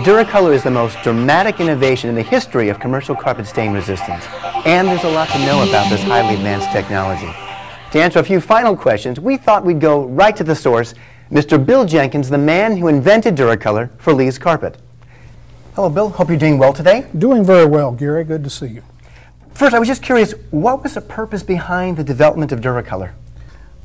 Duracolor is the most dramatic innovation in the history of commercial carpet stain resistance. And there's a lot to know about this highly advanced technology. To answer a few final questions, we thought we'd go right to the source, Mr. Bill Jenkins, the man who invented Duracolor for Lee's Carpet. Hello, Bill. Hope you're doing well today. Doing very well, Gary. Good to see you. First, I was just curious, what was the purpose behind the development of Duracolor?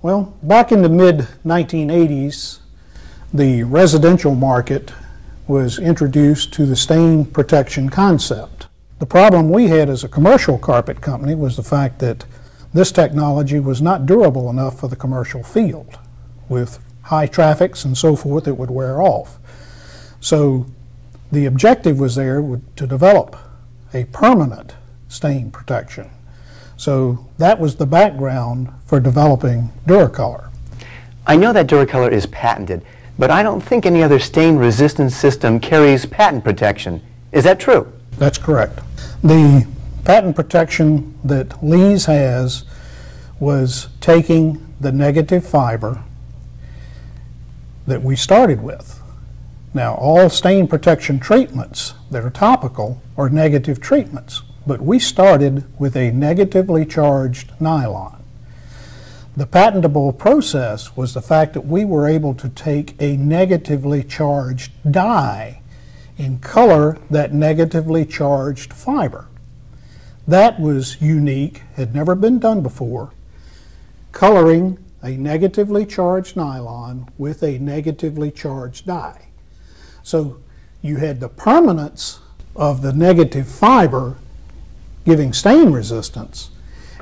Well, back in the mid-1980s, the residential market was introduced to the stain protection concept. The problem we had as a commercial carpet company was the fact that this technology was not durable enough for the commercial field. With high traffics and so forth, it would wear off. So the objective was there to develop a permanent stain protection. So that was the background for developing Duracolor. I know that Duracolor is patented, but I don't think any other stain resistance system carries patent protection. Is that true? That's correct. The patent protection that Lee's has was taking the negative fiber that we started with. Now, all stain protection treatments that are topical are negative treatments, but we started with a negatively charged nylon. The patentable process was the fact that we were able to take a negatively charged dye and color that negatively charged fiber. That was unique, had never been done before, coloring a negatively charged nylon with a negatively charged dye. So you had the permanence of the negative fiber giving stain resistance,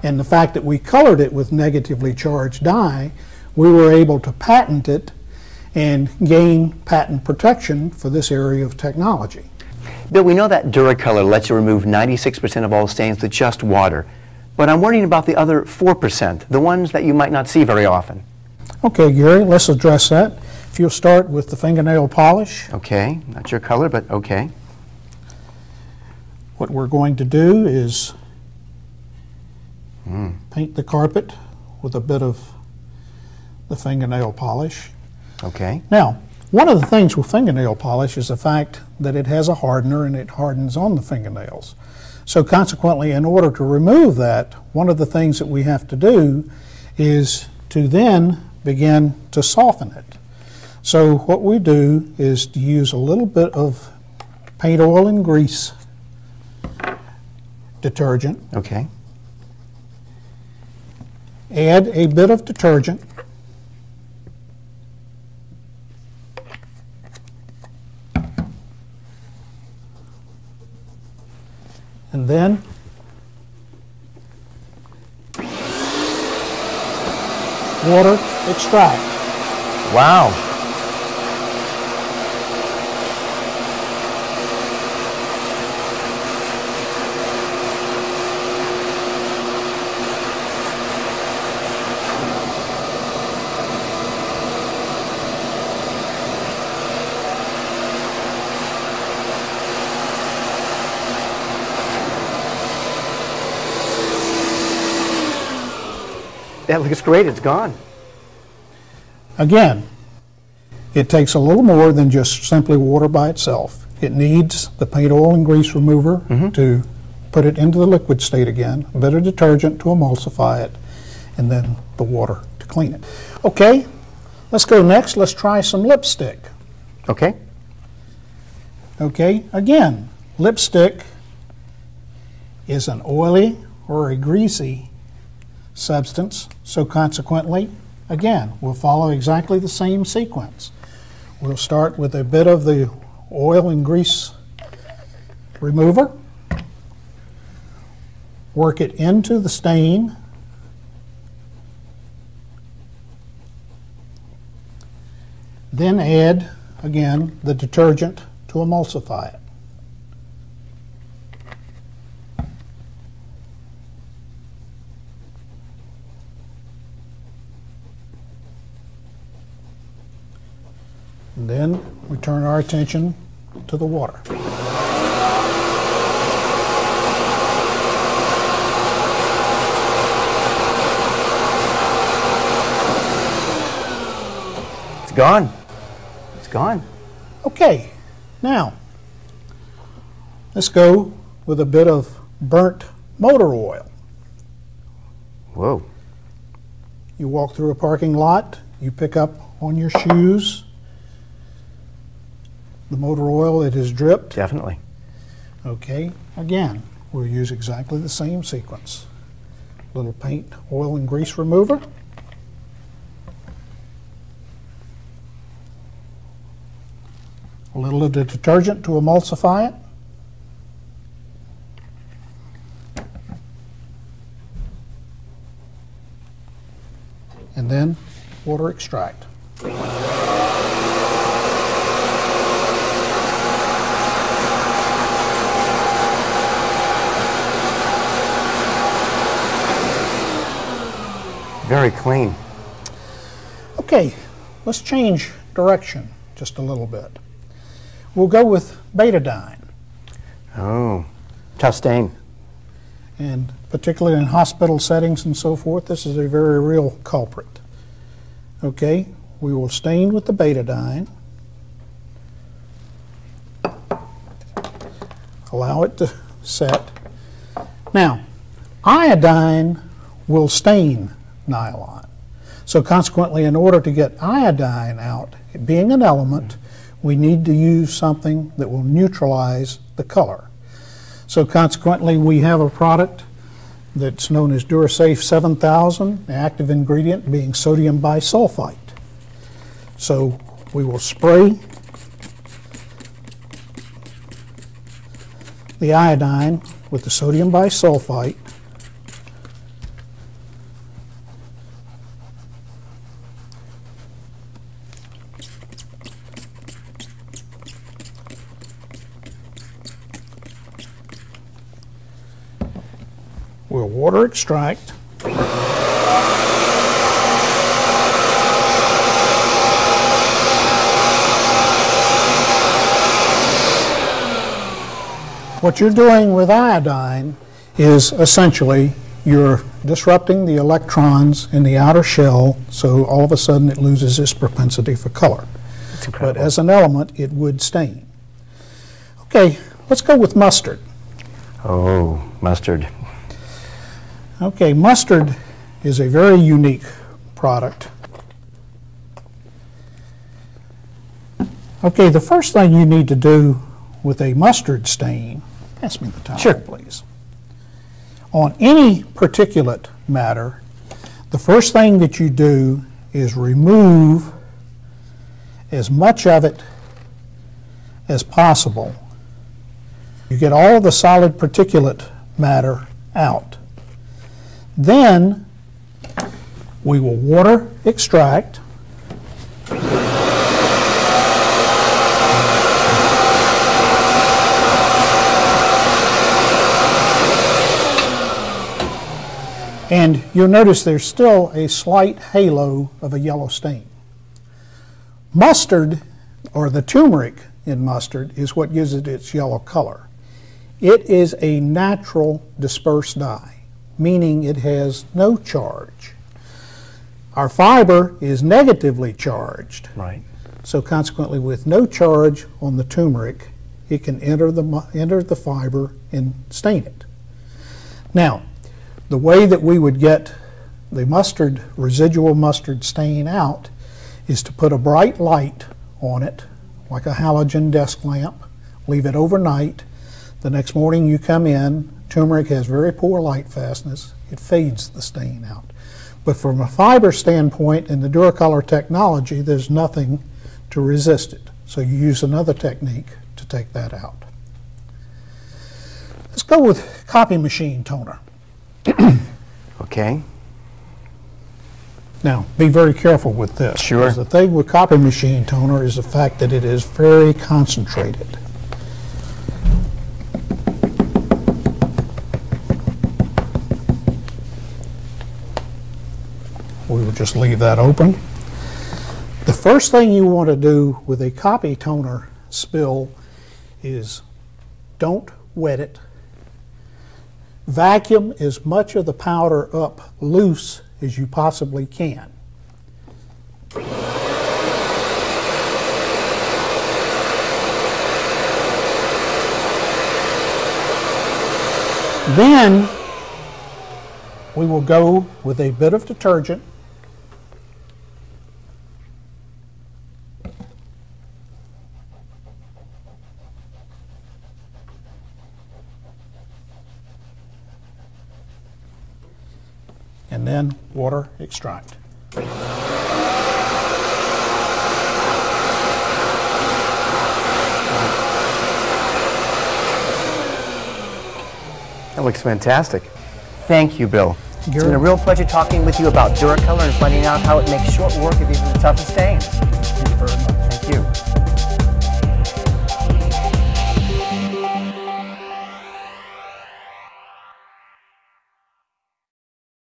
and the fact that we colored it with negatively charged dye, we were able to patent it and gain patent protection for this area of technology. Bill, we know that Duracolor lets you remove 96% of all stains with just water, but I'm worrying about the other 4%, the ones that you might not see very often. Okay, Gary, let's address that. If you'll start with the fingernail polish. Okay, not your color, but okay. What we're going to do is paint the carpet with a bit of the fingernail polish. Okay. Now, one of the things with fingernail polish is the fact that it has a hardener and it hardens on the fingernails. So consequently, in order to remove that, one of the things that we have to do is to then begin to soften it. So what we do is to use a little bit of paint, oil, and grease detergent. Okay. Add a bit of detergent. And then water extract. Wow. That looks great. It's gone. Again, it takes a little more than just simply water by itself. It needs the paint, oil, and grease remover to put it into the liquid state again, a bit of detergent to emulsify it, and then the water to clean it. Okay, let's go next. Let's try some lipstick. Okay. Okay, again, lipstick is an oily or a greasy substance, so consequently, again, we'll follow exactly the same sequence. We'll start with a bit of the oil and grease remover, work it into the stain, then add, again, the detergent to emulsify it. And then we turn our attention to the water. It's gone. It's gone. Okay, now let's go with a bit of burnt motor oil. Whoa. You walk through a parking lot, you pick up on your shoes the motor oil that is dripped. Definitely. Okay, again, we'll use exactly the same sequence. Little paint, oil, and grease remover. A little of the detergent to emulsify it. And then water extract. Very clean. Okay, let's change direction just a little bit. We'll go with betadine. Oh, tough stain. And particularly in hospital settings and so forth, this is a very real culprit. Okay, we will stain with the betadine. Allow it to set. Now, iodine will stain nylon. So consequently, in order to get iodine out, it being an element, we need to use something that will neutralize the color. So consequently, we have a product that's known as Durasafe 7000, the active ingredient being sodium bisulfite. So we will spray the iodine with the sodium bisulfite. We'll water extract. What you're doing with iodine is essentially you're disrupting the electrons in the outer shell, so all of a sudden it loses its propensity for color. That's incredible. But as an element, it would stain. Okay, let's go with mustard. Oh, mustard. Okay, mustard is a very unique product. Okay, the first thing you need to do with a mustard stain, pass me the towel, Sure. please. On any particulate matter, the first thing that you do is remove as much of it as possible. You get all of the solid particulate matter out. Then we will water extract. And you'll notice there's still a slight halo of a yellow stain. Mustard, or the turmeric in mustard, is what gives it its yellow color. It is a natural dispersed dye, meaning it has no charge. Our fiber is negatively charged. Right. So consequently, with no charge on the turmeric, it can enter the fiber and stain it. Now, the way that we would get the mustard, residual mustard stain out, is to put a bright light on it, like a halogen desk lamp, leave it overnight. The next morning you come in, turmeric has very poor light fastness, it fades the stain out. But from a fiber standpoint in the Duracolor technology, there's nothing to resist it. So you use another technique to take that out. Let's go with copy machine toner. Okay. Now, be very careful with this. Sure. Because the thing with copy machine toner is the fact that it is very concentrated. We will just leave that open. The first thing you want to do with a copy toner spill is don't wet it. Vacuum as much of the powder up loose as you possibly can. Then we will go with a bit of detergent. And then water extract. That looks fantastic. Thank you, Bill. It's You're- been a real pleasure talking with you about Duracolor and finding out how it makes short work of even the toughest stains. Thank you very much. Thank you.